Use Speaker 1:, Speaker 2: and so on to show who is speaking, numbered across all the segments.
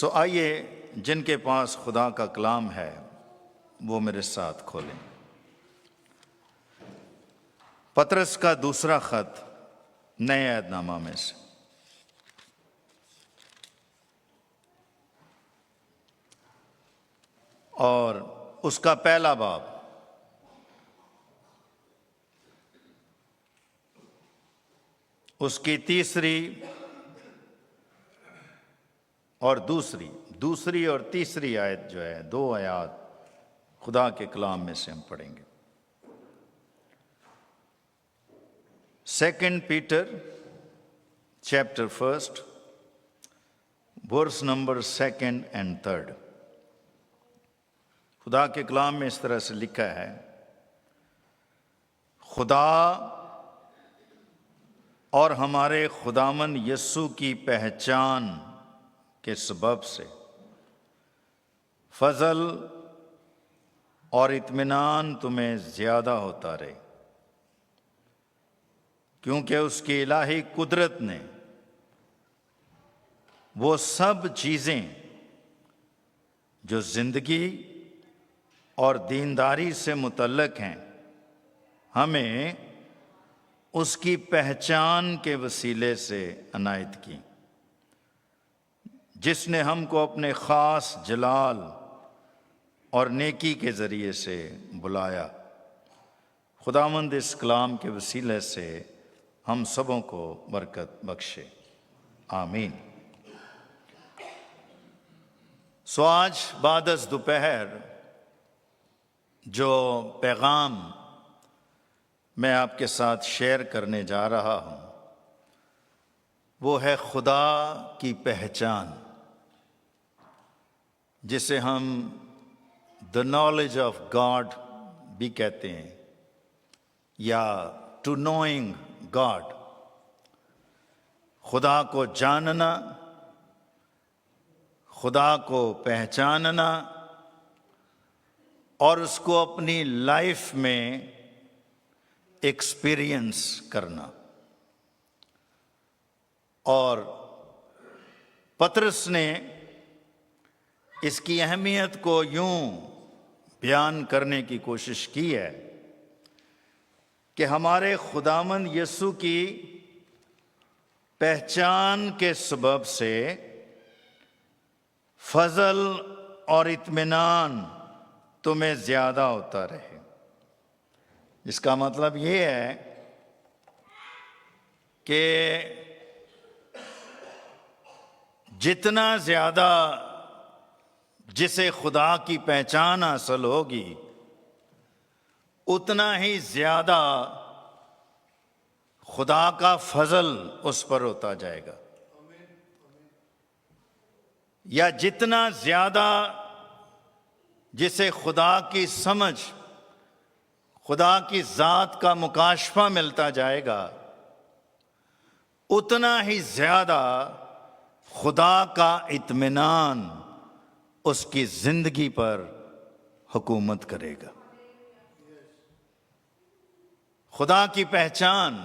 Speaker 1: تو آئیے جن کے پاس خدا کا کلام ہے وہ میرے ساتھ کھولیں۔ پطرس کا دوسرا خط نئے عہد نامہ میں سے، اور اس کا پہلا باب اس کی تیسری اور دوسری اور تیسری آیت جو ہے، دو آیات خدا کے کلام میں سے ہم پڑھیں گے۔ 2 Peter chapter 1 verse number 2 and 3۔ خدا کے کلام میں اس طرح سے لکھا ہے، خدا اور ہمارے خداوند یسوع کی پہچان کے سبب سے فضل اور اطمینان تمہیں زیادہ ہوتا رہے، کیونکہ اس کی الہی قدرت نے وہ سب چیزیں جو زندگی اور دینداری سے متعلق ہیں ہمیں اس کی پہچان کے وسیلے سے عنایت کی، جس نے ہم کو اپنے خاص جلال اور نیکی کے ذریعے سے بلایا۔ خداوند اس کلام کے وسیلے سے ہم سبوں کو برکت بخشے، آمین۔ سو آج بعد از دوپہر جو پیغام میں آپ کے ساتھ شیئر کرنے جا رہا ہوں وہ ہے خدا کی پہچان، جسے ہم the knowledge of God بھی کہتے ہیں، یا to knowing God، خدا کو جاننا، خدا کو پہچاننا اور اس کو اپنی لائف میں ایکسپیرینس کرنا۔ اور پطرس نے اس کی اہمیت کو یوں بیان کرنے کی کوشش کی ہے کہ ہمارے خداوند یسوع کی پہچان کے سبب سے فضل اور اطمینان تمہیں زیادہ ہوتا رہے۔ اس کا مطلب یہ ہے کہ جتنا زیادہ جسے خدا کی پہچان حاصل ہوگی اتنا ہی زیادہ خدا کا فضل اس پر ہوتا جائے گا، یا جتنا زیادہ جسے خدا کی سمجھ، خدا کی ذات کا مکاشفہ ملتا جائے گا اتنا ہی زیادہ خدا کا اطمینان اس کی زندگی پر حکومت کرے گا۔ خدا کی پہچان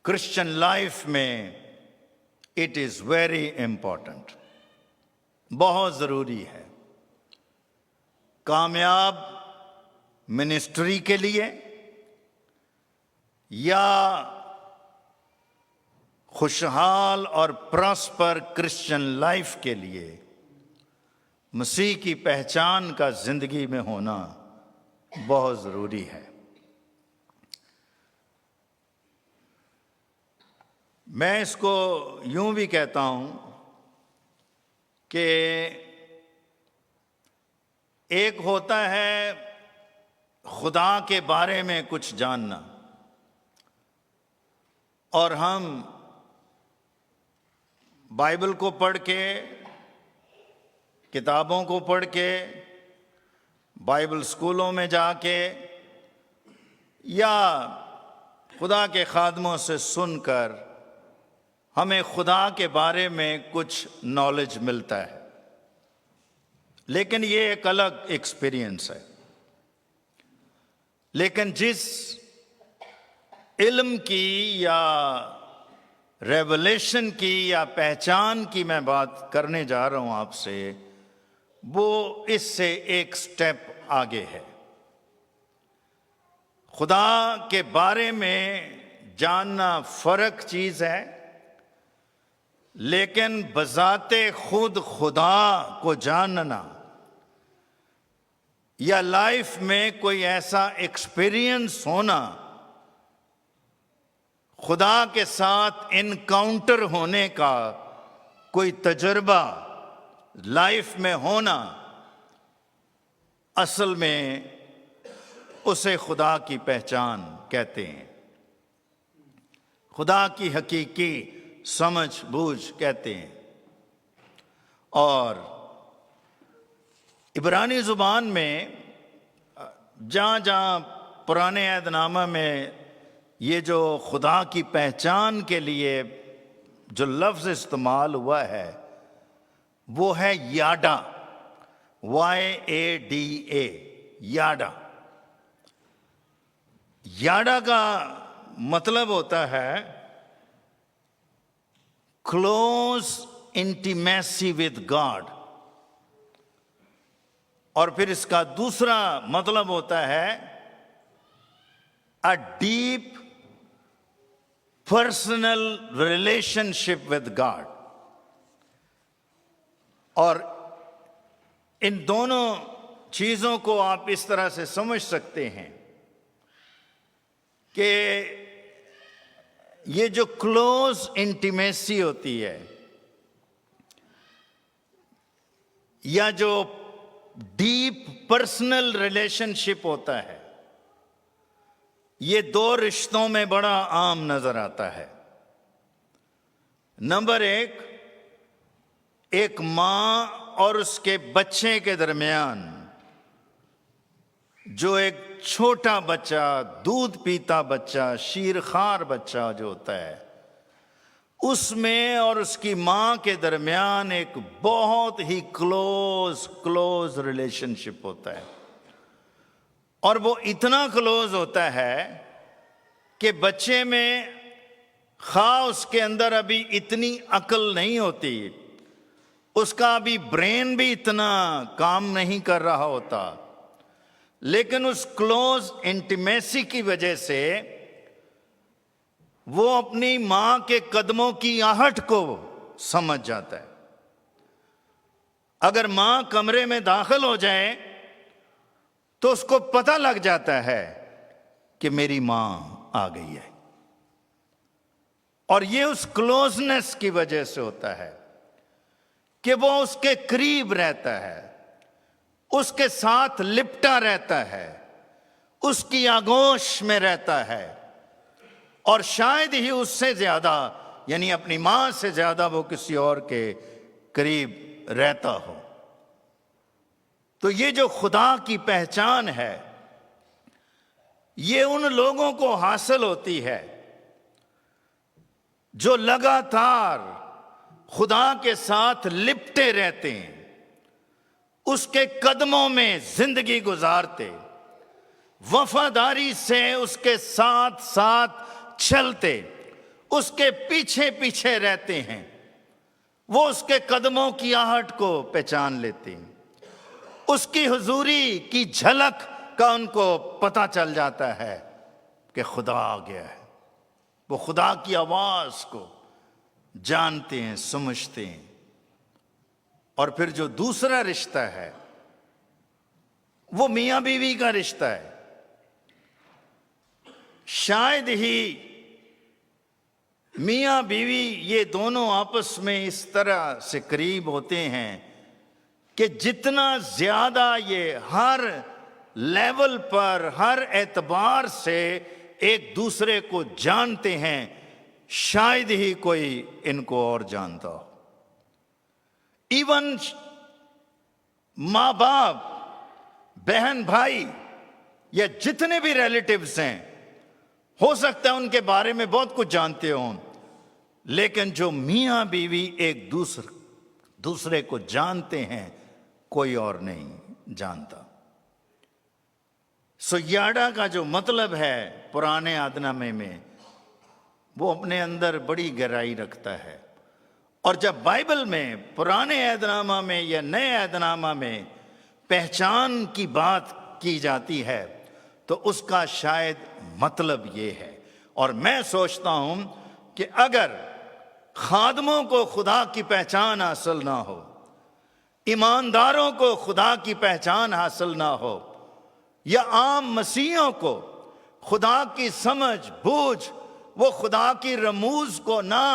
Speaker 1: کرسچن لائف میں اٹ از ویری امپورٹنٹ، بہت ضروری ہے، کامیاب منسٹری کے لیے یا خوشحال اور پراسپر کرسچن لائف کے لیے مسیح کی پہچان کا زندگی میں ہونا بہت ضروری ہے۔ میں اس کو یوں بھی کہتا ہوں کہ ایک ہوتا ہے خدا کے بارے میں کچھ جاننا، اور ہم بائبل کو پڑھ کے، کتابوں کو پڑھ کے، بائبل اسکولوں میں جا کے، یا خدا کے خادموں سے سن کر ہمیں خدا کے بارے میں کچھ نالج ملتا ہے، لیکن یہ ایک الگ ایکسپیرینس ہے۔ لیکن جس علم کی یا ریولیشن کی یا پہچان کی میں بات کرنے جا رہا ہوں آپ سے، وہ اس سے ایک سٹیپ آگے ہے۔ خدا کے بارے میں جاننا فرق چیز ہے، لیکن بذات خود خدا کو جاننا یا لائف میں کوئی ایسا ایکسپیرینس ہونا، خدا کے ساتھ انکاؤنٹر ہونے کا کوئی تجربہ لائف میں ہونا، اصل میں اسے خدا کی پہچان کہتے ہیں، خدا کی حقیقی سمجھ بوجھ کہتے ہیں۔ اور عبرانی زبان میں جہاں جہاں پرانے عہد نامہ میں یہ جو خدا کی پہچان کے لیے جو لفظ استعمال ہوا ہے وہ ہے یاڈا، YADA، یاڈا۔ یاڈا کا مطلب ہوتا ہے کلوز انٹیمیسی ود گاڈ، اور پھر اس کا دوسرا مطلب ہوتا ہے a deep personal relationship with God۔ اور ان دونوں چیزوں کو آپ اس طرح سے سمجھ سکتے ہیں کہ یہ جو کلوز انٹیمیسی ہوتی ہے یا جو ڈیپ پرسنل ریلیشن شپ ہوتا ہے، یہ دو رشتوں میں بڑا عام نظر آتا ہے۔ نمبر ایک ماں اور اس کے بچے کے درمیان، جو ایک چھوٹا بچہ، دودھ پیتا بچہ، شیرخوار بچہ جو ہوتا ہے، اس میں اور اس کی ماں کے درمیان ایک بہت ہی کلوز ریلیشن شپ ہوتا ہے، اور وہ اتنا کلوز ہوتا ہے کہ بچے میں خواہ اس کے اندر ابھی اتنی عقل نہیں ہوتی، اس کا ابھی برین بھی اتنا کام نہیں کر رہا ہوتا، لیکن اس کلوز انٹیمیسی کی وجہ سے وہ اپنی ماں کے قدموں کی آہٹ کو سمجھ جاتا ہے۔ اگر ماں کمرے میں داخل ہو جائے تو اس کو پتہ لگ جاتا ہے کہ میری ماں آ گئی ہے، اور یہ اس کلوزنس کی وجہ سے ہوتا ہے کہ وہ اس کے قریب رہتا ہے، اس کے ساتھ لپٹا رہتا ہے، اس کی آغوش میں رہتا ہے، اور شاید ہی اس سے زیادہ، یعنی اپنی ماں سے زیادہ وہ کسی اور کے قریب رہتا ہو۔ تو یہ جو خدا کی پہچان ہے، یہ ان لوگوں کو حاصل ہوتی ہے جو لگاتار خدا کے ساتھ لپٹے رہتے ہیں، اس کے قدموں میں زندگی گزارتے، وفاداری سے اس کے ساتھ ساتھ چلتے، اس کے پیچھے پیچھے رہتے ہیں، وہ اس کے قدموں کی آہٹ کو پہچان لیتے ہیں، اس کی حضوری کی جھلک کا ان کو پتہ چل جاتا ہے کہ خدا آ گیا ہے۔ وہ خدا کی آواز کو جانتے ہیں، سمجھتے ہیں۔ اور پھر جو دوسرا رشتہ ہے وہ میاں بیوی کا رشتہ ہے۔ شاید ہی میاں بیوی یہ دونوں آپس میں اس طرح سے قریب ہوتے ہیں کہ جتنا زیادہ یہ ہر لیول پر، ہر اعتبار سے ایک دوسرے کو جانتے ہیں، شاید ہی کوئی ان کو اور جانتا ہو۔ ایون ماں باپ، بہن بھائی یا جتنے بھی ریلیٹیوز ہیں، ہو سکتا ہے ان کے بارے میں بہت کچھ جانتے ہوں، لیکن جو میاں بیوی ایک دوسرے کو جانتے ہیں، کوئی اور نہیں جانتا۔ سو یاڈا کا جو مطلب ہے پرانے عہد نامے میں، وہ اپنے اندر بڑی گہرائی رکھتا ہے۔ اور جب بائبل میں پرانے عہد نامہ میں یا نئے عہد نامہ میں پہچان کی بات کی جاتی ہے تو اس کا شاید مطلب یہ ہے۔ اور میں سوچتا ہوں کہ اگر خادموں کو خدا کی پہچان حاصل نہ ہو، ایمانداروں کو خدا کی پہچان حاصل نہ ہو، یا عام مسیحیوں کو خدا کی سمجھ بوجھ، وہ خدا کی رموز کو نہ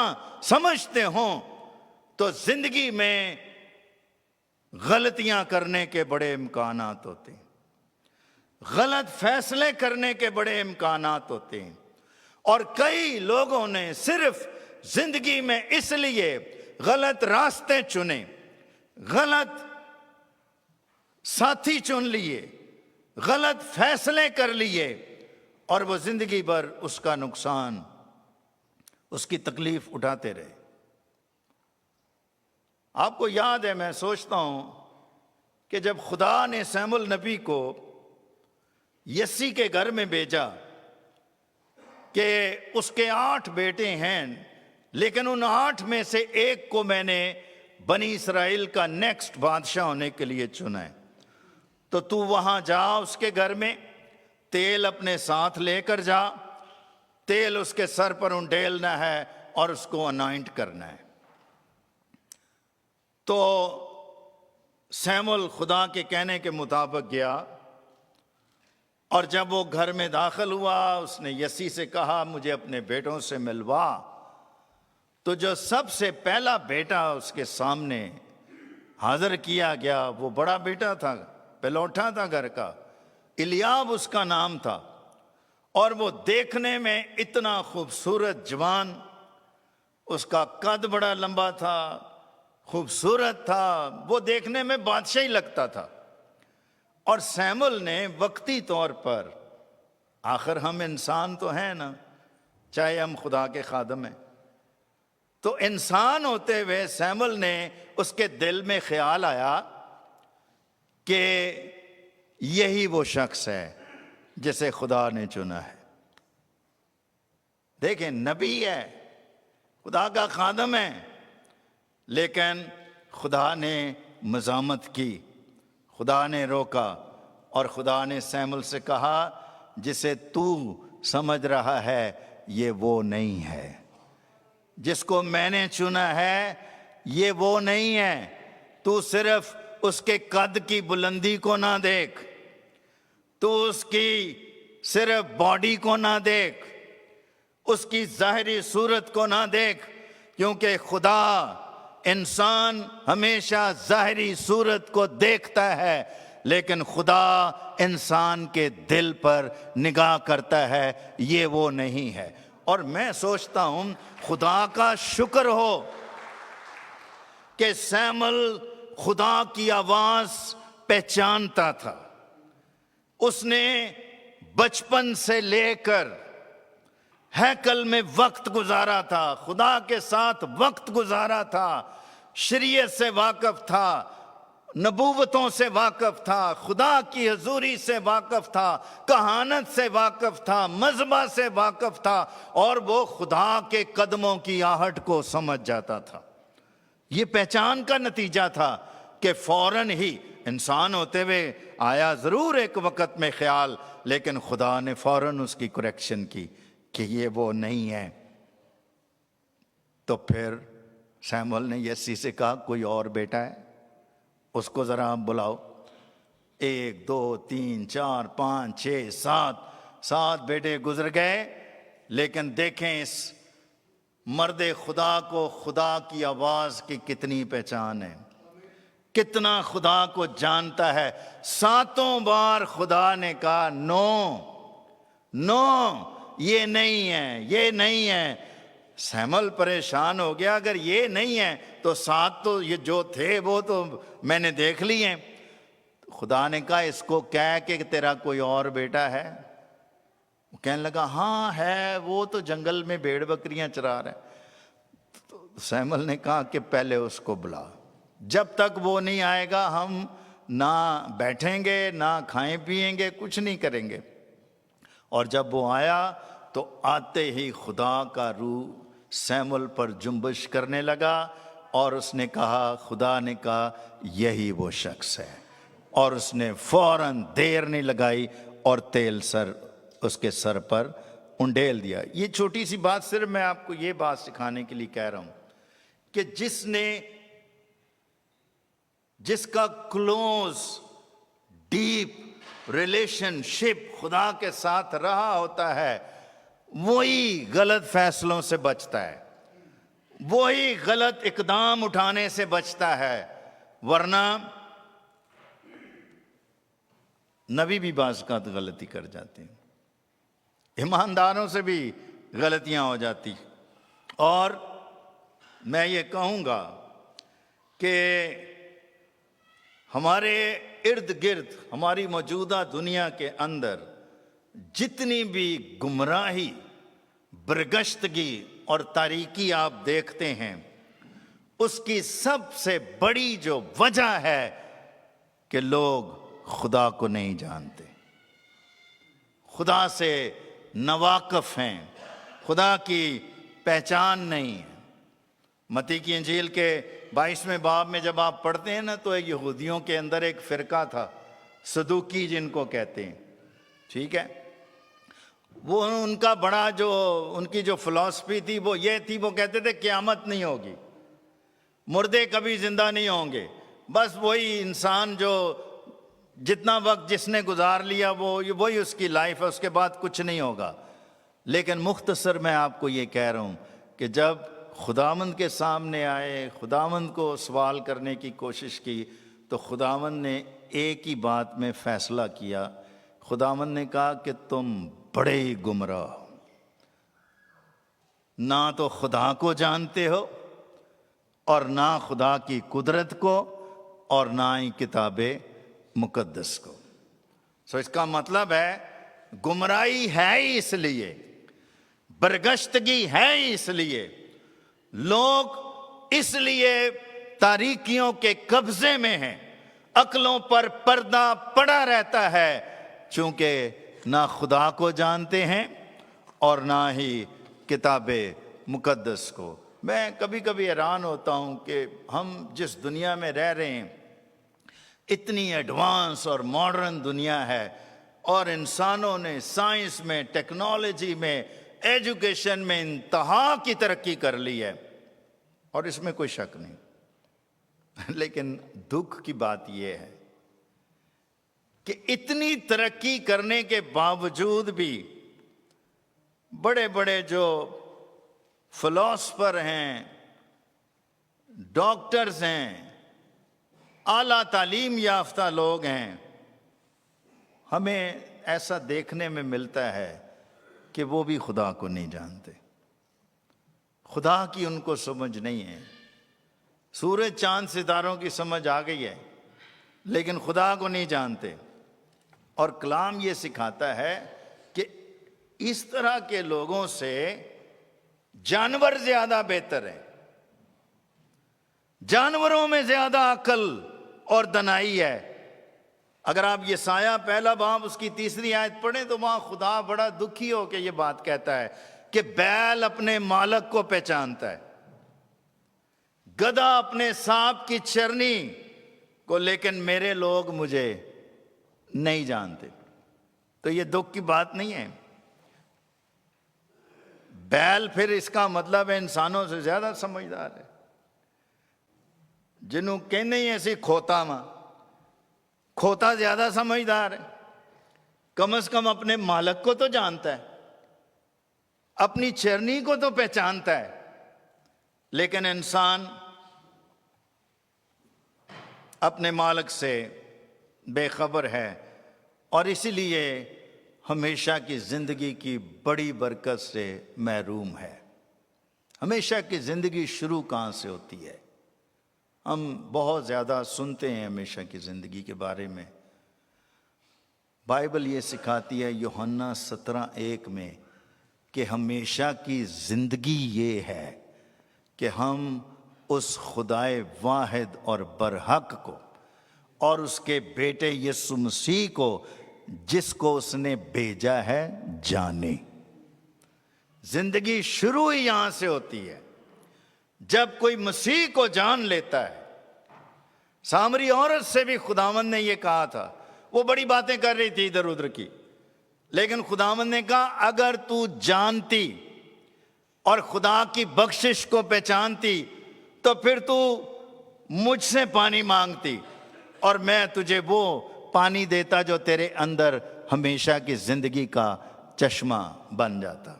Speaker 1: سمجھتے ہوں، تو زندگی میں غلطیاں کرنے کے بڑے امکانات ہوتے ہیں، غلط فیصلے کرنے کے بڑے امکانات ہوتے ہیں۔ اور کئی لوگوں نے صرف زندگی میں اس لیے غلط راستے چنے، غلط ساتھی چن لیے، غلط فیصلے کر لیے، اور وہ زندگی بھر اس کا نقصان، اس کی تکلیف اٹھاتے رہے۔ آپ کو یاد ہے، میں سوچتا ہوں کہ جب خدا نے سیموئیل نبی کو یسی کے گھر میں بھیجا کہ اس کے 8 بیٹے ہیں، لیکن ان 8 میں سے ایک کو میں نے بنی اسرائیل کا نیکسٹ بادشاہ ہونے کے لیے چنا ہے، تو وہاں جا، اس کے گھر میں تیل اپنے ساتھ لے کر جا، تیل اس کے سر پر انڈیلنا ہے اور اس کو انائنٹ کرنا ہے۔ تو سیموئیل خدا کے کہنے کے مطابق گیا، اور جب وہ گھر میں داخل ہوا، اس نے یسی سے کہا مجھے اپنے بیٹوں سے ملوا۔ تو جو سب سے پہلا بیٹا اس کے سامنے حاضر کیا گیا، وہ بڑا بیٹا تھا، پلوٹا تھا گھر کا، الیاب اس کا نام تھا، اور وہ دیکھنے میں اتنا خوبصورت جوان، اس کا قد بڑا لمبا تھا، خوبصورت تھا، وہ دیکھنے میں بادشاہی لگتا تھا۔ اور سیموئیل نے وقتی طور پر، آخر ہم انسان تو ہیں نا، چاہے ہم خدا کے خادم ہیں، تو انسان ہوتے ہوئے سیموئیل نے، اس کے دل میں خیال آیا کہ یہی وہ شخص ہے جسے خدا نے چنا ہے۔ دیکھیں، نبی ہے، خدا کا خادم ہے، لیکن خدا نے مزاحمت کی، خدا نے روکا، اور خدا نے سیموئیل سے کہا جسے تو سمجھ رہا ہے یہ وہ نہیں ہے، جس کو میں نے چنا ہے یہ وہ نہیں ہے۔ تو صرف اس کے قد کی بلندی کو نہ دیکھ، تو اس کی صرف باڈی کو نہ دیکھ، اس کی ظاہری صورت کو نہ دیکھ، کیونکہ خدا انسان ہمیشہ ظاہری صورت کو دیکھتا ہے، لیکن خدا انسان کے دل پر نگاہ کرتا ہے، یہ وہ نہیں ہے۔ اور میں سوچتا ہوں خدا کا شکر ہو کہ سیموئیل خدا کی آواز پہچانتا تھا۔ اس نے بچپن سے لے کر ہیکل میں وقت گزارا تھا، خدا کے ساتھ وقت گزارا تھا، شریعت سے واقف تھا، نبوتوں سے واقف تھا، خدا کی حضوری سے واقف تھا، کہانت سے واقف تھا، مذہبہ سے واقف تھا، اور وہ خدا کے قدموں کی آہٹ کو سمجھ جاتا تھا۔ یہ پہچان کا نتیجہ تھا کہ فوراً ہی، انسان ہوتے ہوئے آیا ضرور ایک وقت میں خیال، لیکن خدا نے فوراً اس کی کریکشن کی کہ یہ وہ نہیں ہے۔ تو پھر سیموئیل نے یسی سے کہا کوئی اور بیٹا ہے، اس کو ذرا آپ بلاؤ۔ 1 2 3 4 5 6 7 بیٹے گزر گئے، لیکن دیکھیں اس مرد خدا کو خدا کی آواز کی کتنی پہچان ہے، کتنا خدا کو جانتا ہے۔ 7 بار خدا نے کہا نو، یہ نہیں ہے، یہ نہیں ہے۔ سیموئیل پریشان ہو گیا، اگر یہ نہیں ہے تو 7 تو یہ جو تھے وہ تو میں نے دیکھ لی ہیں۔ خدا نے کہا اس کو کہہ کہ تیرا کوئی اور بیٹا ہے؟ وہ کہنے لگا ہاں ہے، وہ تو جنگل میں بھیڑ بکریاں چرا رہا ہے۔ تو سیموئیل نے کہا کہ پہلے اس کو بلا، جب تک وہ نہیں آئے گا ہم نہ بیٹھیں گے، نہ کھائیں پیئیں گے، کچھ نہیں کریں گے۔ اور جب وہ آیا تو آتے ہی خدا کا روح سیمول پر جنبش کرنے لگا اور اس نے کہا، خدا نے کہا یہی وہ شخص ہے، اور اس نے فوراً دیر نہیں لگائی اور تیل اس کے سر پر انڈیل دیا۔ یہ چھوٹی سی بات صرف میں آپ کو یہ بات سکھانے کے لیے کہہ رہا ہوں کہ جس کا کلوز ڈیپ ریلیشن شپ خدا کے ساتھ رہا ہوتا ہے، وہی غلط فیصلوں سے بچتا ہے، وہی غلط اقدام اٹھانے سے بچتا ہے۔ ورنہ نبی بھی بعض اوقات غلطی کر جاتے ہیں، ایمانداروں سے بھی غلطیاں ہو جاتی۔ اور میں یہ کہوں گا کہ ہمارے ارد گرد، ہماری موجودہ دنیا کے اندر جتنی بھی گمراہی، برگشتگی اور تاریکی آپ دیکھتے ہیں، اس کی سب سے بڑی جو وجہ ہے کہ لوگ خدا کو نہیں جانتے، خدا سے ناواقف ہیں، خدا کی پہچان نہیں ہے۔ متی کی انجیل کے 22ویں باب میں جب آپ پڑھتے ہیں نا، تو یہودیوں کے اندر ایک فرقہ تھا، صدوقی جن کو کہتے ہیں، ٹھیک ہے؟ وہ ان کا بڑا ان کی جو فلسفی تھی وہ یہ تھی، وہ کہتے تھے قیامت نہیں ہوگی، مردے کبھی زندہ نہیں ہوں گے، بس وہی انسان جو جتنا وقت جس نے گزار لیا وہی اس کی لائف ہے، اس کے بعد کچھ نہیں ہوگا۔ لیکن مختصر میں آپ کو یہ کہہ رہا ہوں کہ جب خداوند کے سامنے آئے، خداوند کو سوال کرنے کی کوشش کی، تو خداوند نے ایک ہی بات میں فیصلہ کیا۔ خداوند نے کہا کہ تم بڑے ہی گمراہ ہو، نہ تو خدا کو جانتے ہو اور نہ خدا کی قدرت کو اور نہ ہی کتاب مقدس کو۔ اس کا مطلب ہے گمراہی ہے ہی اس لیے، برگشتگی ہے ہی اس لیے، لوگ اس لیے تاریکیوں کے قبضے میں ہیں، عقلوں پر پردہ پڑا رہتا ہے، چونکہ نہ خدا کو جانتے ہیں اور نہ ہی کتاب مقدس کو۔ میں کبھی کبھی حیران ہوتا ہوں کہ ہم جس دنیا میں رہ رہے ہیں، اتنی ایڈوانس اور ماڈرن دنیا ہے، اور انسانوں نے سائنس میں، ٹیکنالوجی میں، ایجوکیشن میں انتہا کی ترقی کر لی ہے، اور اس میں کوئی شک نہیں۔ لیکن دکھ کی بات یہ ہے کہ اتنی ترقی کرنے کے باوجود بھی بڑے بڑے جو فلاسفر ہیں، ڈاکٹرز ہیں، اعلیٰ تعلیم یافتہ لوگ ہیں، ہمیں ایسا دیکھنے میں ملتا ہے کہ وہ بھی خدا کو نہیں جانتے، خدا کی ان کو سمجھ نہیں ہے۔ سورج چاند ستاروں کی سمجھ آ گئی ہے، لیکن خدا کو نہیں جانتے۔ اور کلام یہ سکھاتا ہے کہ اس طرح کے لوگوں سے جانور زیادہ بہتر ہیں، جانوروں میں زیادہ عقل اور دانائی ہے۔ اگر آپ یسایہ پہلا باب اس کی 3 آیت پڑھیں تو وہاں خدا بڑا دکھی ہو کے یہ بات کہتا ہے کہ بیل اپنے مالک کو پہچانتا ہے، گدھا اپنے سانپ کی چرنی کو، لیکن میرے لوگ مجھے نہیں جانتے۔ تو یہ دکھ کی بات نہیں ہے۔ بیل پھر اس کا مطلب ہے انسانوں سے زیادہ سمجھدار ہے، جنہوں کہنے ہی ایسی کھوتا ماں، کھوتا زیادہ سمجھدار ہے، کم از کم اپنے مالک کو تو جانتا ہے، اپنی چرنی کو تو پہچانتا ہے۔ لیکن انسان اپنے مالک سے بے خبر ہے، اور اسی لیے ہمیشہ کی زندگی کی بڑی برکت سے محروم ہے۔ ہمیشہ کی زندگی شروع کہاں سے ہوتی ہے؟ ہم بہت زیادہ سنتے ہیں ہمیشہ کی زندگی کے بارے میں۔ بائبل یہ سکھاتی ہے یوحنا 17:1 میں کہ ہمیشہ کی زندگی یہ ہے کہ ہم اس خدائے واحد اور برحق کو اور اس کے بیٹے یسوع مسیح کو، جس کو اس نے بھیجا ہے، جانے۔ زندگی شروع ہی یہاں سے ہوتی ہے جب کوئی مسیح کو جان لیتا ہے۔ سامری عورت سے بھی خداوند نے یہ کہا تھا، وہ بڑی باتیں کر رہی تھی ادھر ادھر کی، لیکن خداوند نے کہا اگر تو جانتی اور خدا کی بخشش کو پہچانتی تو پھر تو مجھ سے پانی مانگتی اور میں تجھے وہ پانی دیتا جو تیرے اندر ہمیشہ کی زندگی کا چشمہ بن جاتا۔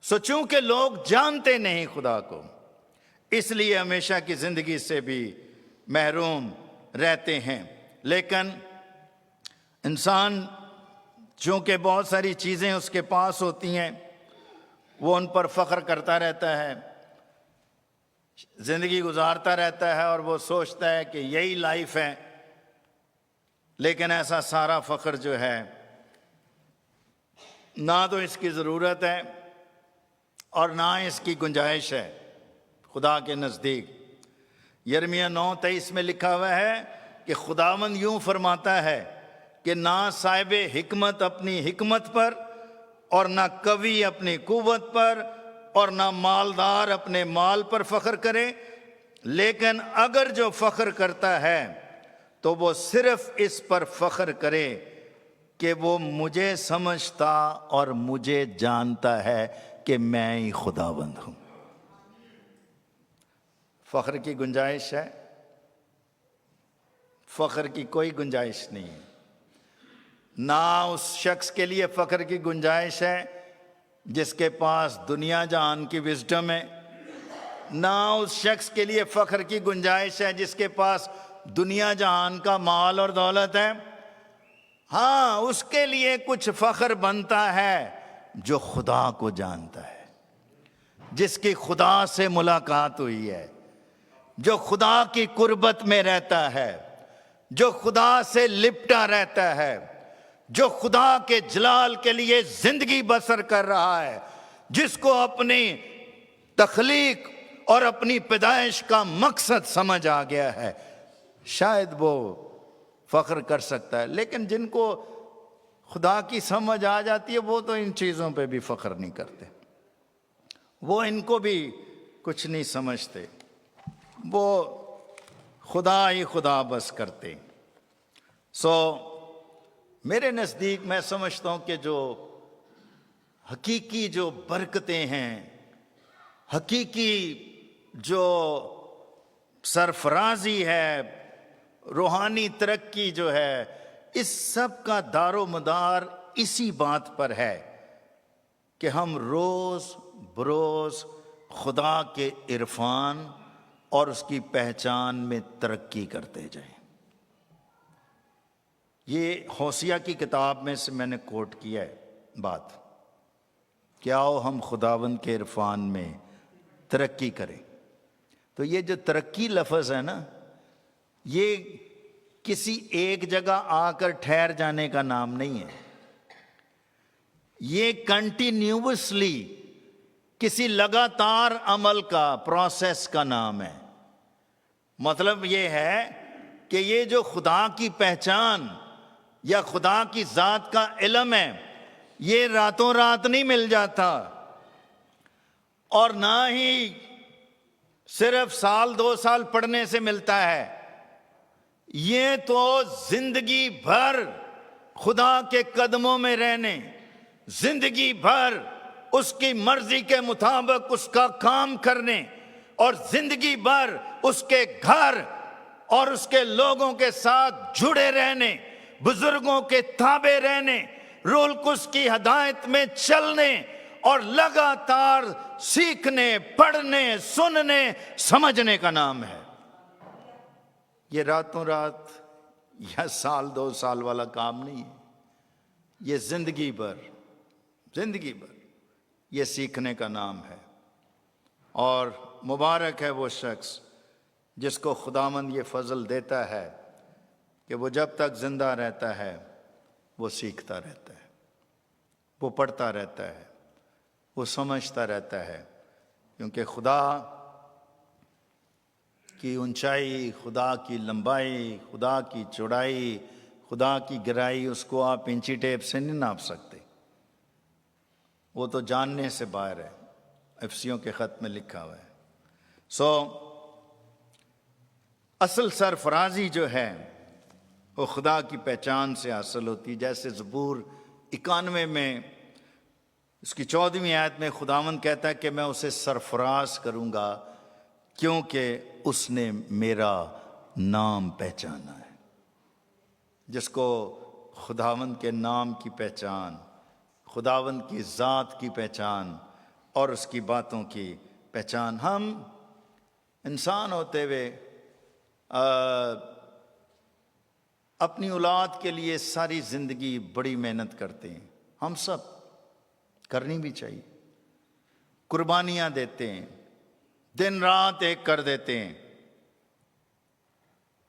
Speaker 1: سو چونکہ لوگ جانتے نہیں خدا کو، اس لیے ہمیشہ کی زندگی سے بھی محروم رہتے ہیں۔ لیکن انسان چونکہ بہت ساری چیزیں اس کے پاس ہوتی ہیں، وہ ان پر فخر کرتا رہتا ہے، زندگی گزارتا رہتا ہے اور وہ سوچتا ہے کہ یہی لائف ہے، لیکن ایسا سارا فخر جو ہے نہ تو اس کی ضرورت ہے اور نہ اس کی گنجائش ہے خدا کے نزدیک۔ یرمیہ 9:23 میں لکھا ہوا ہے کہ خداوند یوں فرماتا ہے کہ نہ صاحب حکمت اپنی حکمت پر اور نہ قوی اپنی قوت پر اور نہ مالدار اپنے مال پر فخر کرے، لیکن اگر جو فخر کرتا ہے تو وہ صرف اس پر فخر کرے کہ وہ مجھے سمجھتا اور مجھے جانتا ہے کہ میں ہی خداوند ہوں۔ فخر کی گنجائش ہے؟ فخر کی کوئی گنجائش نہیں ہے۔ نہ اس شخص کے لیے فخر کی گنجائش ہے جس کے پاس دنیا جہان کی وزڈم ہے، نہ اس شخص کے لیے فخر کی گنجائش ہے جس کے پاس دنیا جہان کا مال اور دولت ہے۔ ہاں، اس کے لیے کچھ فخر بنتا ہے جو خدا کو جانتا ہے، جس کی خدا سے ملاقات ہوئی ہے، جو خدا کی قربت میں رہتا ہے، جو خدا سے لپٹا رہتا ہے، جو خدا کے جلال کے لیے زندگی بسر کر رہا ہے، جس کو اپنی تخلیق اور اپنی پیدائش کا مقصد سمجھ آ گیا ہے، شاید وہ فخر کر سکتا ہے۔ لیکن جن کو خدا کی سمجھ آ جاتی ہے وہ تو ان چیزوں پہ بھی فخر نہیں کرتے، وہ ان کو بھی کچھ نہیں سمجھتے، وہ خدا ہی خدا بس کرتے۔ میرے نزدیک میں سمجھتا ہوں کہ جو حقیقی جو برکتیں ہیں، حقیقی جو سرفرازی ہے، روحانی ترقی جو ہے، اس سب کا دار و مدار اسی بات پر ہے کہ ہم روز بروز خدا کے عرفان اور اس کی پہچان میں ترقی کرتے جائیں۔ یہ ہوسیہ کی کتاب میں سے میں نے کوٹ کیا ہے بات کہ آؤ ہم خداوند کے عرفان میں ترقی کریں۔ تو یہ جو ترقی لفظ ہے نا، یہ کسی ایک جگہ آ کر ٹھہر جانے کا نام نہیں ہے، یہ کنٹینیوسلی کسی لگاتار عمل کا پروسیس کا نام ہے۔ مطلب یہ ہے کہ یہ جو خدا کی پہچان یا خدا کی ذات کا علم ہے، یہ راتوں رات نہیں مل جاتا، اور نہ ہی صرف سال 2 سال پڑھنے سے ملتا ہے، یہ تو زندگی بھر خدا کے قدموں میں رہنے، زندگی بھر اس کی مرضی کے مطابق اس کا کام کرنے، اور زندگی بھر اس کے گھر اور اس کے لوگوں کے ساتھ جڑے رہنے، بزرگوں کے تابع رہنے، روح القدس کی ہدایت میں چلنے، اور لگاتار سیکھنے، پڑھنے، سننے، سمجھنے کا نام ہے۔ یہ راتوں رات یا سال 2 سال والا کام نہیں ہے، یہ زندگی بھر یہ سیکھنے کا نام ہے۔ اور مبارک ہے وہ شخص جس کو خداوند یہ فضل دیتا ہے کہ وہ جب تک زندہ رہتا ہے وہ سیکھتا رہتا ہے، وہ پڑھتا رہتا ہے، وہ سمجھتا رہتا ہے، کیونکہ خدا کی اونچائی، خدا کی لمبائی، خدا کی چوڑائی، خدا کی گہرائی، اس کو آپ انچی ٹیپ سے نہیں ناپ سکتے۔ وہ تو جاننے سے باہر ہے، افسیوں کے خط میں لکھا ہوا ہے۔ اصل سرفرازی جو ہے وہ خدا کی پہچان سے حاصل ہوتی، جیسے زبور 91 میں اس کی 14ویں آیت میں خداوند کہتا ہے کہ میں اسے سرفراز کروں گا کیونکہ اس نے میرا نام پہچانا ہے۔ جس کو خداوند کے نام کی پہچان، خداوند کی ذات کی پہچان اور اس کی باتوں کی پہچان، ہم انسان ہوتے ہوئے اپنی اولاد کے لیے ساری زندگی بڑی محنت کرتے ہیں، ہم سب کرنی بھی چاہیے، قربانیاں دیتے ہیں، دن رات ایک کر دیتے ہیں،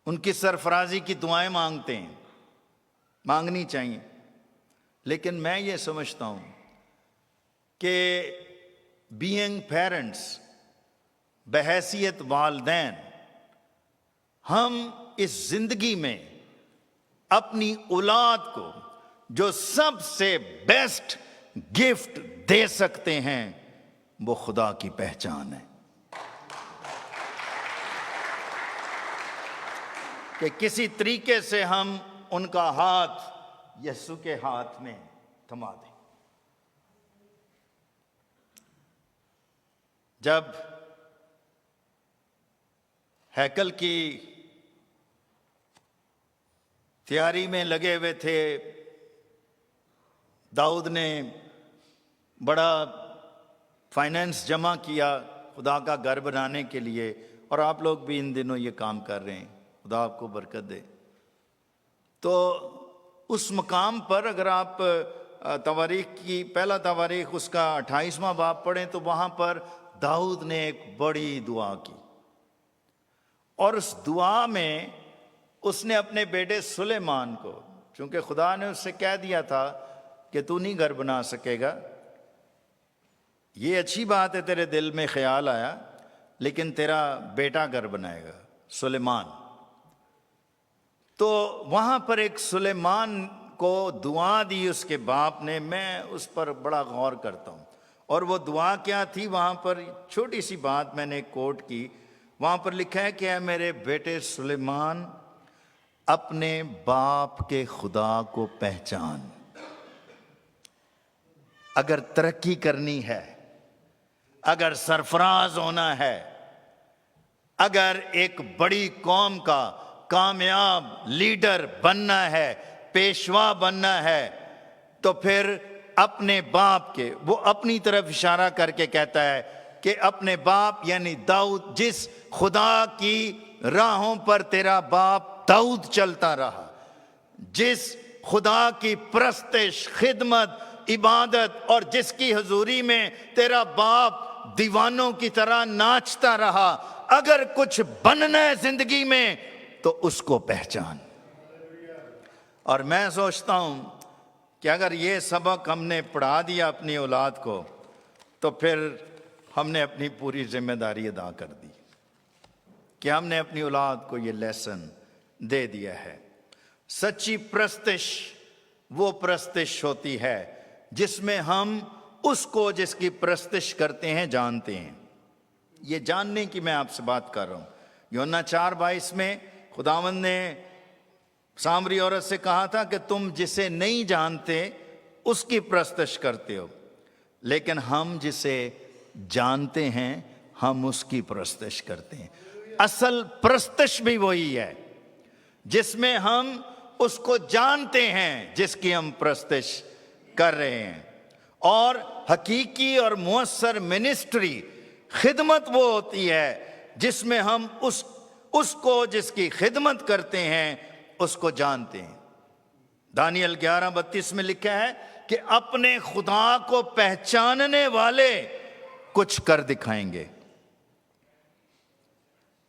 Speaker 1: ان کی سرفرازی کی دعائیں مانگتے ہیں، مانگنی چاہیے۔ لیکن میں یہ سمجھتا ہوں کہ بینگ پیرنٹس، بحیثیت والدین، ہم اس زندگی میں اپنی اولاد کو جو سب سے بیسٹ گفٹ دے سکتے ہیں وہ خدا کی پہچان ہے، کہ کسی طریقے سے ہم ان کا ہاتھ یسوع کے ہاتھ میں تھما دیں۔ جب ہیکل کی تیاری میں لگے ہوئے تھے، داؤد نے بڑا فائنینس جمع کیا خدا کا گھر بنانے کے لیے، اور آپ لوگ بھی ان دنوں یہ کام کر رہے ہیں، خدا آپ کو برکت دے۔ تو اس مقام پر اگر آپ تواریخ کی پہلا تواریخ اس کا 28واں باب پڑھیں تو وہاں پر داؤد نے ایک بڑی دعا کی، اور اس دعا میں اس نے اپنے بیٹے سلیمان کو، چونکہ خدا نے اس سے کہہ دیا تھا کہ تو نہیں گھر بنا سکے گا، یہ اچھی بات ہے تیرے دل میں خیال آیا، لیکن تیرا بیٹا گھر بنائے گا سلیمان۔ تو وہاں پر ایک سلیمان کو دعا دی اس کے باپ نے، میں اس پر بڑا غور کرتا ہوں، اور وہ دعا کیا تھی؟ وہاں پر چھوٹی سی بات میں نے کوٹ کی، وہاں پر لکھا ہے کہ اے میرے بیٹے سلیمان، اپنے باپ کے خدا کو پہچان۔ اگر ترقی کرنی ہے، اگر سرفراز ہونا ہے، اگر ایک بڑی قوم کا کامیاب لیڈر بننا ہے، پیشوا بننا ہے، تو پھر اپنے باپ کے، وہ اپنی طرف اشارہ کر کے کہتا ہے کہ اپنے باپ یعنی داؤد، جس خدا کی راہوں پر تیرا باپ داؤد چلتا رہا، جس خدا کی پرستش، خدمت، عبادت اور جس کی حضوری میں تیرا باپ دیوانوں کی طرح ناچتا رہا، اگر کچھ بننا ہے زندگی میں تو اس کو پہچان۔ اور میں سوچتا ہوں کہ اگر یہ سبق ہم نے پڑھا دیا اپنی اولاد کو تو پھر ہم نے اپنی پوری ذمہ داری ادا کر دی، کہ ہم نے اپنی اولاد کو یہ لیسن دے دیا ہے۔ سچی پرستش وہ پرستش ہوتی ہے جس میں ہم اس کو جس کی پرستش کرتے ہیں جانتے ہیں۔ یہ جاننے کی میں آپ سے بات کر رہا ہوں۔ یوحنا 4:22 میں خداوند نے سامری عورت سے کہا تھا کہ تم جسے نہیں جانتے اس کی پرستش کرتے ہو، لیکن ہم جسے جانتے ہیں ہم اس کی پرستش کرتے ہیں۔ اصل پرستش بھی وہی ہے جس میں ہم اس کو جانتے ہیں جس کی ہم پرستش کر رہے ہیں، اور حقیقی اور مؤثر منسٹری، خدمت وہ ہوتی ہے جس میں ہم اس کو جس کی خدمت کرتے ہیں اس کو جانتے ہیں۔ دانیل 11:32 میں لکھا ہے کہ اپنے خدا کو پہچاننے والے کچھ کر دکھائیں گے۔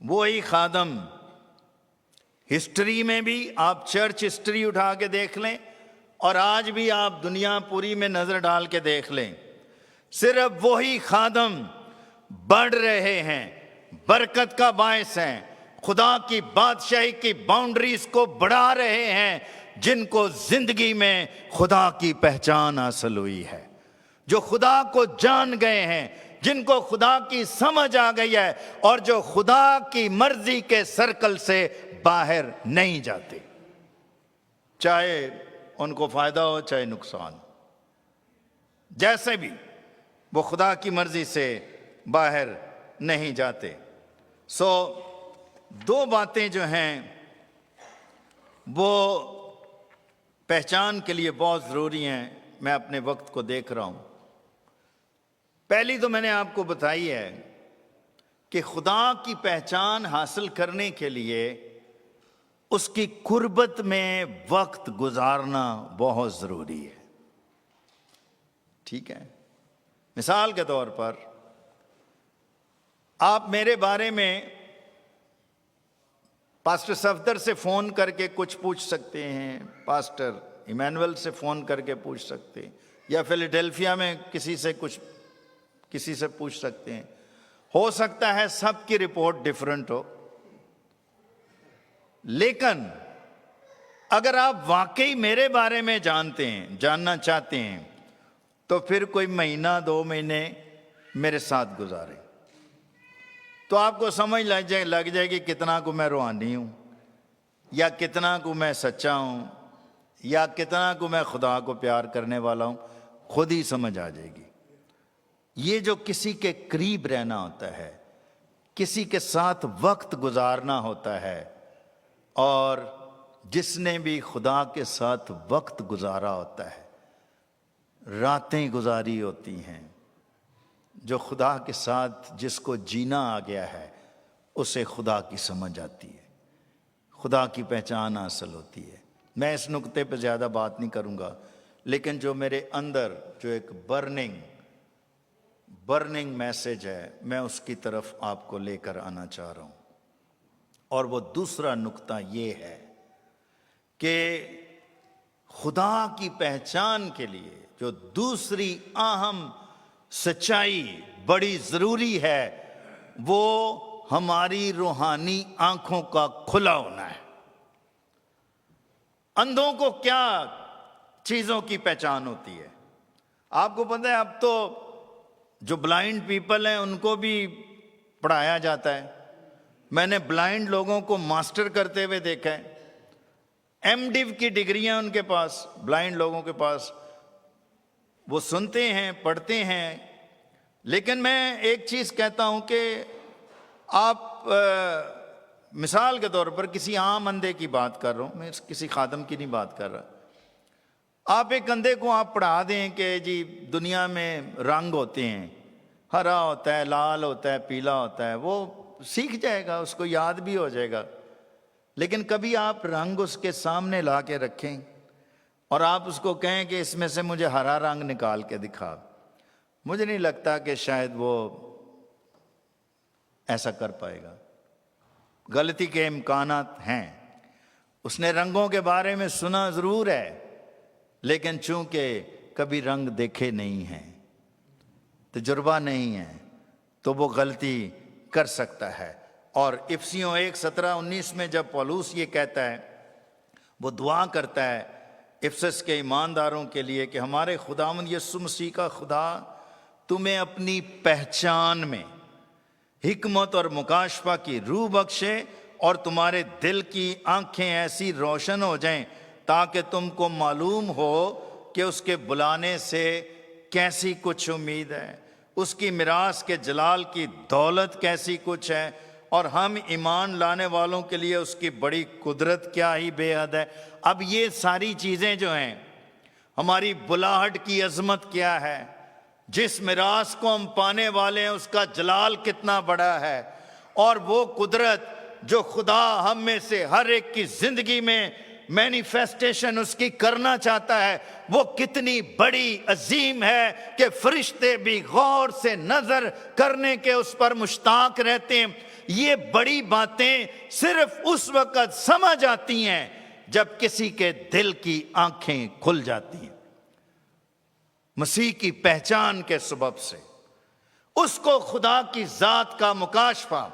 Speaker 1: وہی خادم ہسٹری میں بھی، آپ چرچ ہسٹری اٹھا کے دیکھ لیں اور آج بھی آپ دنیا پوری میں نظر ڈال کے دیکھ لیں، صرف وہی خادم بڑھ رہے ہیں، برکت کا باعث ہیں، خدا کی بادشاہی کی باؤنڈریز کو بڑھا رہے ہیں، جن کو زندگی میں خدا کی پہچان حاصل ہوئی ہے۔ جو خدا کو جان گئے ہیں، جن کو خدا کی سمجھ آ گئی ہے، اور جو خدا کی مرضی کے سرکل سے باہر نہیں جاتے، چاہے ان کو فائدہ ہو چاہے نقصان، جیسے بھی وہ خدا کی مرضی سے باہر نہیں جاتے۔ دو باتیں جو ہیں وہ پہچان کے لیے بہت ضروری ہیں، میں اپنے وقت کو دیکھ رہا ہوں۔ پہلی تو میں نے آپ کو بتائی ہے کہ خدا کی پہچان حاصل کرنے کے لیے اس کی قربت میں وقت گزارنا بہت ضروری ہے، ٹھیک ہے؟ مثال کے طور پر آپ میرے بارے میں پاسٹر صفدر سے فون کر کے کچھ پوچھ سکتے ہیں، پاسٹر ایمینول سے فون کر کے پوچھ سکتے ہیں، یا فیلاڈیلفیا میں کسی سے پوچھ سکتے ہیں۔ ہو سکتا ہے سب کی رپورٹ ڈیفرنٹ ہو، لیکن اگر آپ واقعی میرے بارے میں جاننا چاہتے ہیں تو پھر کوئی مہینہ 2 مہینے میرے ساتھ گزاریں، تو آپ کو سمجھ لگ جائے گی کتنا کو میں روحانی ہوں، یا کتنا کو میں سچا ہوں، یا کتنا کو میں خدا کو پیار کرنے والا ہوں، خود ہی سمجھ آ جائے گی۔ یہ جو کسی کے قریب رہنا ہوتا ہے، کسی کے ساتھ وقت گزارنا ہوتا ہے، اور جس نے بھی خدا کے ساتھ وقت گزارا ہوتا ہے، راتیں گزاری ہوتی ہیں، جو خدا کے ساتھ جس کو جینا آ گیا ہے اسے خدا کی سمجھ آتی ہے، خدا کی پہچان حاصل ہوتی ہے۔ میں اس نقطے پہ زیادہ بات نہیں کروں گا، لیکن جو میرے اندر جو ایک برننگ میسج ہے، میں اس کی طرف آپ کو لے کر آنا چاہ رہا ہوں۔ اور وہ دوسرا نقطہ یہ ہے کہ خدا کی پہچان کے لیے جو دوسری اہم سچائی بڑی ضروری ہے، وہ ہماری روحانی آنکھوں کا کھلا ہونا ہے۔ اندھوں کو کیا چیزوں کی پہچان ہوتی ہے؟ آپ کو پتہ ہے اب تو جو بلائنڈ پیپل ہیں ان کو بھی پڑھایا جاتا ہے۔ میں نے بلائنڈ لوگوں کو ماسٹر کرتے ہوئے دیکھا ہے، ایم ڈیو کی ڈگریاں ان کے پاس، بلائنڈ لوگوں کے پاس، وہ سنتے ہیں، پڑھتے ہیں۔ لیکن میں ایک چیز کہتا ہوں کہ آپ مثال کے طور پر کسی عام اندھے کی بات کر رہا ہوں، میں کسی خادم کی نہیں بات کر رہا۔ آپ ایک اندھے کو آپ پڑھا دیں کہ جی دنیا میں رنگ ہوتے ہیں، ہرا ہوتا ہے، لال ہوتا ہے، پیلا ہوتا ہے، وہ سیکھ جائے گا، اس کو یاد بھی ہو جائے گا۔ لیکن کبھی آپ رنگ اس کے سامنے لا کے رکھیں اور آپ اس کو کہیں کہ اس میں سے مجھے ہرا رنگ نکال کے دکھا، مجھے نہیں لگتا کہ شاید وہ ایسا کر پائے گا۔ غلطی کے امکانات ہیں۔ اس نے رنگوں کے بارے میں سنا ضرور ہے، لیکن چونکہ کبھی رنگ دیکھے نہیں ہیں، تجربہ نہیں ہے، تو وہ غلطی کر سکتا ہے۔ اور افسیوں 1:17-19 میں جب پولس یہ کہتا ہے، وہ دعا کرتا ہے افسس کے ایمانداروں کے لیے کہ ہمارے خداوند یسوع مسیح کا خدا تمہیں اپنی پہچان میں حکمت اور مکاشفہ کی روح بخشے، اور تمہارے دل کی آنکھیں ایسی روشن ہو جائیں تاکہ تم کو معلوم ہو کہ اس کے بلانے سے کیسی کچھ امید ہے، اس کی میراث کے جلال کی دولت کیسی کچھ ہے، اور ہم ایمان لانے والوں کے لیے اس کی بڑی قدرت کیا ہی بے حد ہے۔ اب یہ ساری چیزیں جو ہیں، ہماری بلاہٹ کی عظمت کیا ہے، جس میراث کو ہم پانے والے ہیں اس کا جلال کتنا بڑا ہے، اور وہ قدرت جو خدا ہم میں سے ہر ایک کی زندگی میں مینیفیسٹیشن اس کی کرنا چاہتا ہے، وہ کتنی بڑی عظیم ہے کہ فرشتے بھی غور سے نظر کرنے کے اس پر مشتاق رہتے ہیں۔ یہ بڑی باتیں صرف اس وقت سمجھ آتی ہیں جب کسی کے دل کی آنکھیں کھل جاتی ہیں، مسیح کی پہچان کے سبب سے اس کو خدا کی ذات کا مکاشفہ،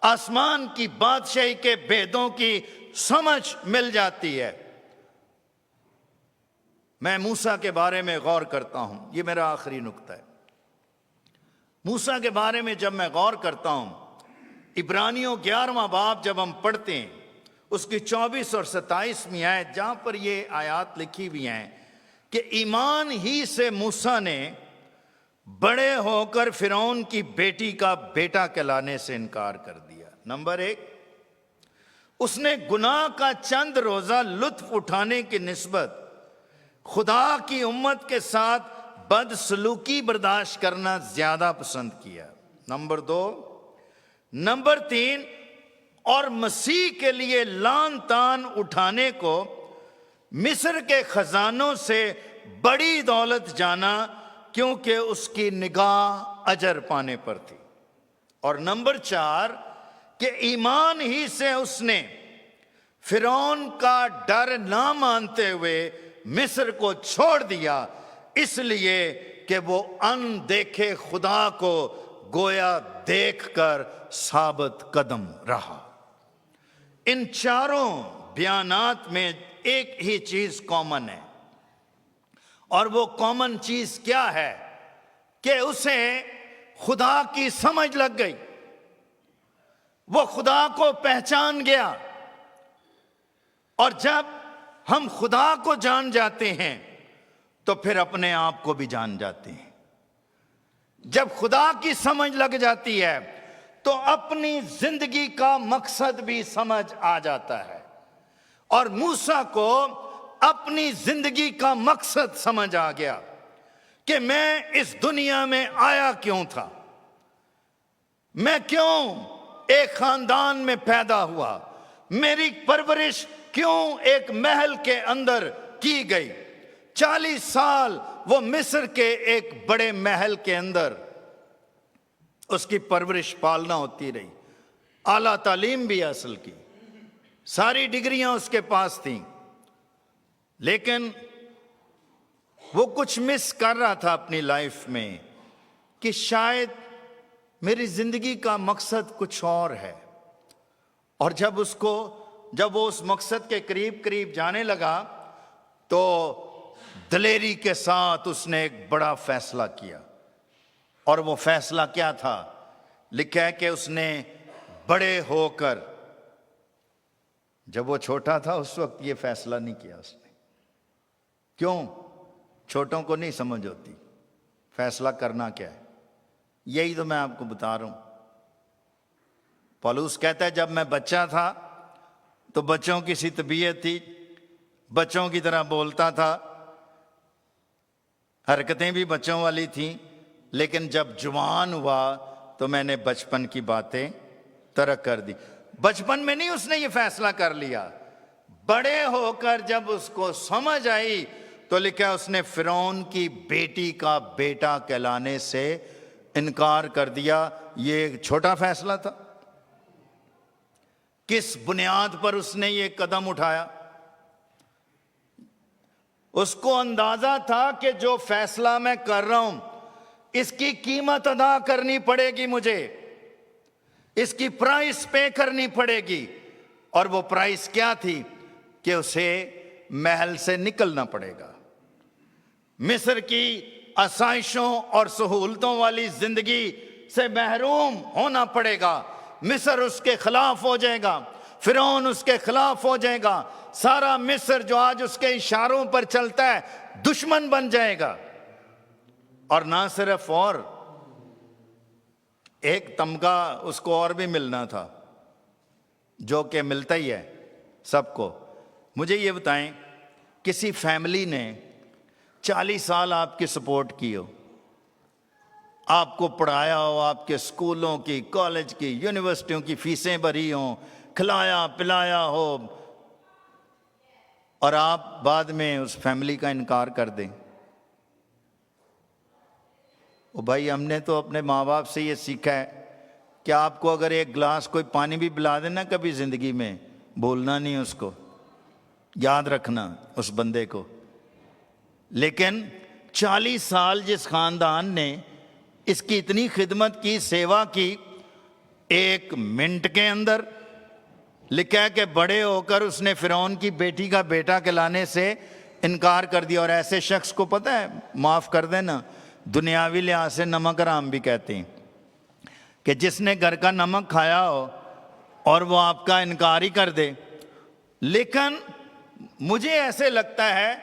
Speaker 1: آسمان کی بادشاہی کے بھیدوں کی سمجھ مل جاتی ہے۔ میں موسیٰ کے بارے میں غور کرتا ہوں، یہ میرا آخری نقطہ ہے۔ موسیٰ کے بارے میں جب میں غور کرتا ہوں، عبرانیوں 11واں باب جب ہم پڑھتے ہیں، اس کی 24 اور 27ویں آیت، جہاں پر یہ آیات لکھی ہوئی ہیں کہ ایمان ہی سے موسیٰ نے بڑے ہو کر فرعون کی بیٹی کا بیٹا کہلانے سے انکار کر دیا۔ نمبر 1، اس نے گناہ کا چند روزہ لطف اٹھانے کی نسبت خدا کی امت کے ساتھ بد سلوکی برداشت کرنا زیادہ پسند کیا۔ نمبر 2، نمبر 3، اور مسیح کے لیے لان تان اٹھانے کو مصر کے خزانوں سے بڑی دولت جانا، کیونکہ اس کی نگاہ اجر پانے پر تھی۔ اور نمبر 4، کہ ایمان ہی سے اس نے فرعون کا ڈر نہ مانتے ہوئے مصر کو چھوڑ دیا، اس لیے کہ وہ ان دیکھے خدا کو گویا دیکھ کر ثابت قدم رہا۔ ان چاروں بیانات میں ایک ہی چیز کامن ہے، اور وہ کامن چیز کیا ہے؟ کہ اسے خدا کی سمجھ لگ گئی، وہ خدا کو پہچان گیا۔ اور جب ہم خدا کو جان جاتے ہیں تو پھر اپنے آپ کو بھی جان جاتے ہیں۔ جب خدا کی سمجھ لگ جاتی ہے تو اپنی زندگی کا مقصد بھی سمجھ آ جاتا ہے، اور موسیٰ کو اپنی زندگی کا مقصد سمجھ آ گیا کہ میں اس دنیا میں آیا کیوں تھا، میں کیوں ایک خاندان میں پیدا ہوا، میری پرورش کیوں ایک محل کے اندر کی گئی۔ 40 سال وہ مصر کے ایک بڑے محل کے اندر اس کی پرورش پالنا ہوتی رہی، اعلیٰ تعلیم بھی حاصل کی، ساری ڈگریاں اس کے پاس تھیں، لیکن وہ کچھ مس کر رہا تھا اپنی لائف میں کہ شاید میری زندگی کا مقصد کچھ اور ہے۔ اور جب وہ اس مقصد کے قریب جانے لگا تو دلیری کے ساتھ اس نے ایک بڑا فیصلہ کیا، اور وہ فیصلہ کیا تھا؟ لکھا ہے کہ اس نے بڑے ہو کر، جب وہ چھوٹا تھا اس وقت یہ فیصلہ نہیں کیا اس نے۔ کیوں؟ چھوٹوں کو نہیں سمجھ ہوتی فیصلہ کرنا کیا ہے۔ یہی تو میں آپ کو بتا رہا ہوں۔ پولس کہتا ہے جب میں بچہ تھا تو بچوں کی سی طبیعت تھی، بچوں کی طرح بولتا تھا، حرکتیں بھی بچوں والی تھیں، لیکن جب جوان ہوا تو میں نے بچپن کی باتیں ترک کر دی۔ بچپن میں نہیں اس نے یہ فیصلہ کر لیا، بڑے ہو کر جب اس کو سمجھ آئی تو لکھا اس نے فرعون کی بیٹی کا بیٹا کہلانے سے انکار کر دیا۔ یہ ایک چھوٹا فیصلہ تھا۔ کس بنیاد پر اس نے یہ قدم اٹھایا؟ اس کو اندازہ تھا کہ جو فیصلہ میں کر رہا ہوں اس کی قیمت ادا کرنی پڑے گی، مجھے اس کی پرائس پے کرنی پڑے گی۔ اور وہ پرائس کیا تھی؟ کہ اسے محل سے نکلنا پڑے گا، مصر کی آسائشوں اور سہولتوں والی زندگی سے محروم ہونا پڑے گا۔ مصر اس کے خلاف ہو جائے گا، فرعون اس کے خلاف ہو جائے گا، سارا مصر جو آج اس کے اشاروں پر چلتا ہے دشمن بن جائے گا۔ اور نہ صرف، اور ایک تمغہ اس کو اور بھی ملنا تھا، جو کہ ملتا ہی ہے سب کو۔ مجھے یہ بتائیں، کسی فیملی نے 40 سال آپ کی سپورٹ کی ہو، آپ کو پڑھایا ہو، آپ کے اسکولوں کی، کالج کی، یونیورسٹیوں کی فیسیں بھری ہوں، کھلایا پلایا ہو، اور آپ بعد میں اس فیملی کا انکار کر دیں؟ او بھائی، ہم نے تو اپنے ماں باپ سے یہ سیکھا ہے کہ آپ کو اگر ایک گلاس کوئی پانی بھی پلا دینا کبھی زندگی میں، بھولنا نہیں اس کو، یاد رکھنا اس بندے کو۔ لیکن 40 سال جس خاندان نے اس کی اتنی خدمت کی، سیوا کی، 1 منٹ کے اندر لکھا ہے کہ بڑے ہو کر اس نے فرعون کی بیٹی کا بیٹا کہلانے سے انکار کر دیا. اور ایسے شخص کو پتہ ہے, معاف کر دینا, دنیاوی لحاظ سے نمک حرام بھی کہتے ہیں, کہ جس نے گھر کا نمک کھایا ہو اور وہ آپ کا انکار ہی کر دے. لیکن مجھے ایسے لگتا ہے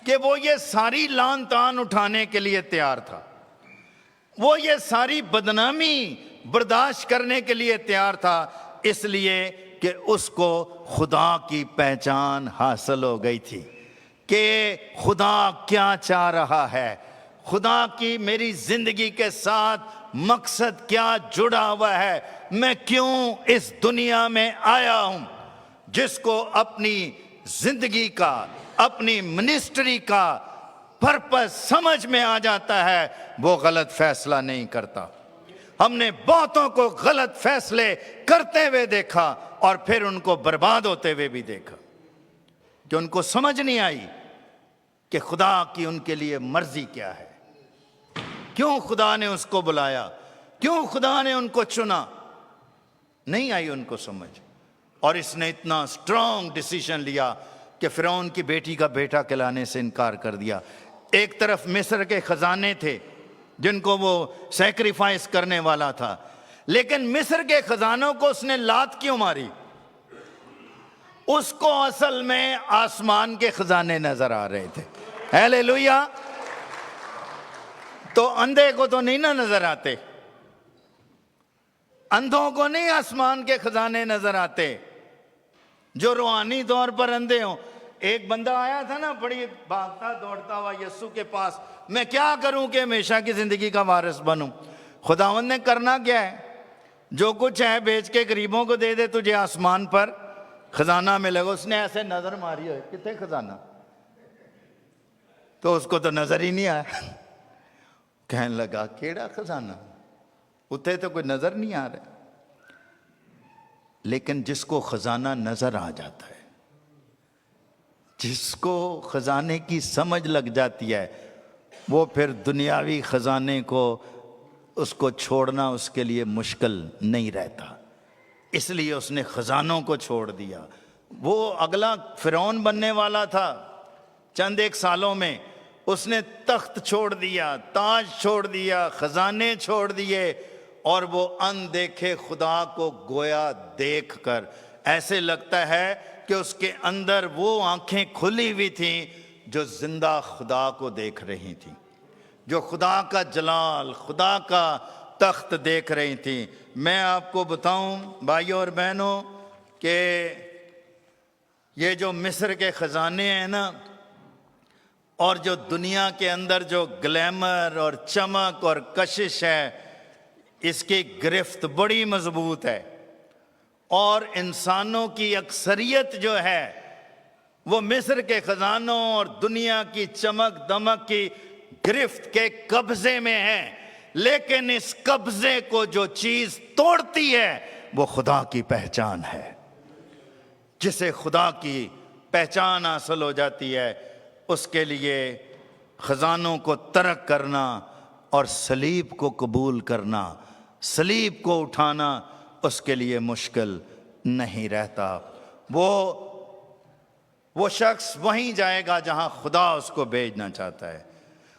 Speaker 1: کہ وہ یہ ساری لان تان اٹھانے کے لیے تیار تھا, وہ یہ ساری بدنامی برداشت کرنے کے لیے تیار تھا, اس لیے کہ اس کو خدا کی پہچان حاصل ہو گئی تھی کہ خدا کیا چاہ رہا ہے, خدا کی میری زندگی کے ساتھ مقصد کیا جڑا ہوا ہے, میں کیوں اس دنیا میں آیا ہوں. جس کو اپنی زندگی کا, اپنی منسٹری کا پرپس سمجھ میں آ جاتا ہے, وہ غلط فیصلہ نہیں کرتا. ہم نے بہتوں کو غلط فیصلے کرتے ہوئے دیکھا اور پھر ان کو برباد ہوتے ہوئے بھی دیکھا, کہ ان کو سمجھ نہیں آئی کہ خدا کی ان کے لیے مرضی کیا ہے, کیوں خدا نے اس کو بلایا, کیوں خدا نے ان کو چنا. نہیں آئی ان کو سمجھ, اور اس نے اتنا سٹرونگ ڈیسیژن لیا کہ فرعون کی بیٹی کا بیٹا کہلانے سے انکار کر دیا. ایک طرف مصر کے خزانے تھے جن کو وہ سیکریفائس کرنے والا تھا, لیکن مصر کے خزانوں کو اس نے لات کیوں ماری؟ اس کو اصل میں آسمان کے خزانے نظر آ رہے تھے. ہیلیلویا. تو اندھے کو تو نہیں نہ نظر آتے, اندھوں کو نہیں آسمان کے خزانے نظر آتے جو روحانی طور پر اندھے ہوں. ایک بندہ آیا تھا نا, بڑی بھاگتا دوڑتا ہوا یسوع کے پاس, میں کیا کروں کہ ہمیشہ کی زندگی کا وارث بنوں. خداوند نے کرنا کیا ہے, جو کچھ ہے بیچ کے غریبوں کو دے دے, تجھے آسمان پر خزانہ ملے گا. اس نے ایسے نظر ماری ہے, کتنے خزانہ, تو اس کو تو نظر ہی نہیں آیا. کہنے لگا کیڑا خزانہ, اتنے تو کوئی نظر نہیں آ رہا. لیکن جس کو خزانہ نظر آ جاتا ہے, جس کو خزانے کی سمجھ لگ جاتی ہے, وہ پھر دنیاوی خزانے کو, اس کو چھوڑنا اس کے لیے مشکل نہیں رہتا. اس لیے اس نے خزانوں کو چھوڑ دیا. وہ اگلا فرعون بننے والا تھا چند ایک سالوں میں, اس نے تخت چھوڑ دیا, تاج چھوڑ دیا, خزانے چھوڑ دیے, اور وہ اندیکھے خدا کو گویا دیکھ کر ایسے لگتا ہے کہ اس کے اندر وہ آنکھیں کھلی ہوئی تھیں جو زندہ خدا کو دیکھ رہی تھیں, جو خدا کا جلال, خدا کا تخت دیکھ رہی تھیں. میں آپ کو بتاؤں بھائیوں اور بہنوں کہ یہ جو مصر کے خزانے ہیں نا, اور جو دنیا کے اندر جو گلیمر اور چمک اور کشش ہے, اس کی گرفت بڑی مضبوط ہے. اور انسانوں کی اکثریت جو ہے وہ مصر کے خزانوں اور دنیا کی چمک دمک کی گرفت کے قبضے میں ہے. لیکن اس قبضے کو جو چیز توڑتی ہے وہ خدا کی پہچان ہے. جسے خدا کی پہچان حاصل ہو جاتی ہے, اس کے لیے خزانوں کو ترک کرنا اور صلیب کو قبول کرنا, صلیب کو اٹھانا اس کے لیے مشکل نہیں رہتا. وہ شخص وہیں جائے گا جہاں خدا اس کو بھیجنا چاہتا ہے.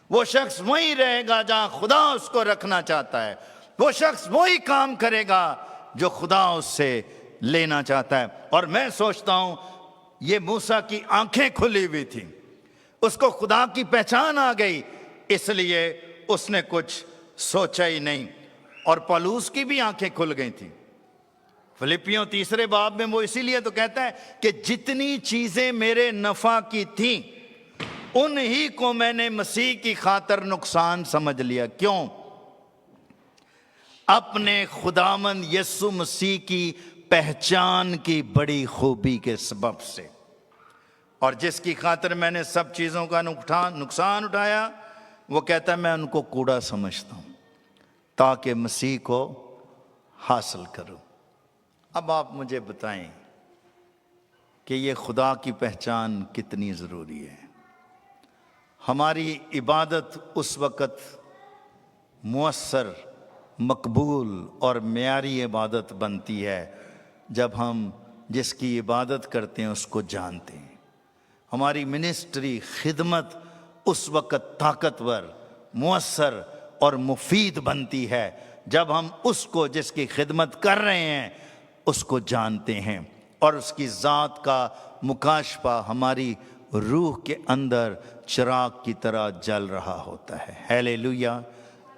Speaker 1: وہ شخص وہیں رہے گا جہاں خدا اس کو رکھنا چاہتا ہے. وہ شخص وہی کام کرے گا جو خدا اس سے لینا چاہتا ہے. اور میں سوچتا ہوں یہ موسیٰ کی آنکھیں کھلی ہوئی تھیں, اس کو خدا کی پہچان آ گئی, اس لیے اس نے کچھ سوچا ہی نہیں. اور پولوس کی بھی آنکھیں کھل گئی تھیں. فلپیوں 3 باب میں وہ اسی لیے تو کہتا ہے کہ جتنی چیزیں میرے نفع کی تھیں انہی کو میں نے مسیح کی خاطر نقصان سمجھ لیا. کیوں؟ اپنے خداوند یسوع مسیح کی پہچان کی بڑی خوبی کے سبب سے. اور جس کی خاطر میں نے سب چیزوں کا نقصان اٹھایا, وہ کہتا ہے میں ان کو کوڑا سمجھتا ہوں تاکہ مسیح کو حاصل کروں. اب آپ مجھے بتائیں کہ یہ خدا کی پہچان کتنی ضروری ہے. ہماری عبادت اس وقت مؤثر, مقبول اور معیاری عبادت بنتی ہے جب ہم جس کی عبادت کرتے ہیں اس کو جانتے ہیں. ہماری منسٹری، خدمت اس وقت طاقتور، مؤثر اور مفید بنتی ہے جب ہم اس کو جس کی خدمت کر رہے ہیں اس کو جانتے ہیں، اور اس کی ذات کا مکاشفہ ہماری روح کے اندر چراغ کی طرح جل رہا ہوتا ہے۔ ہیلیلویا۔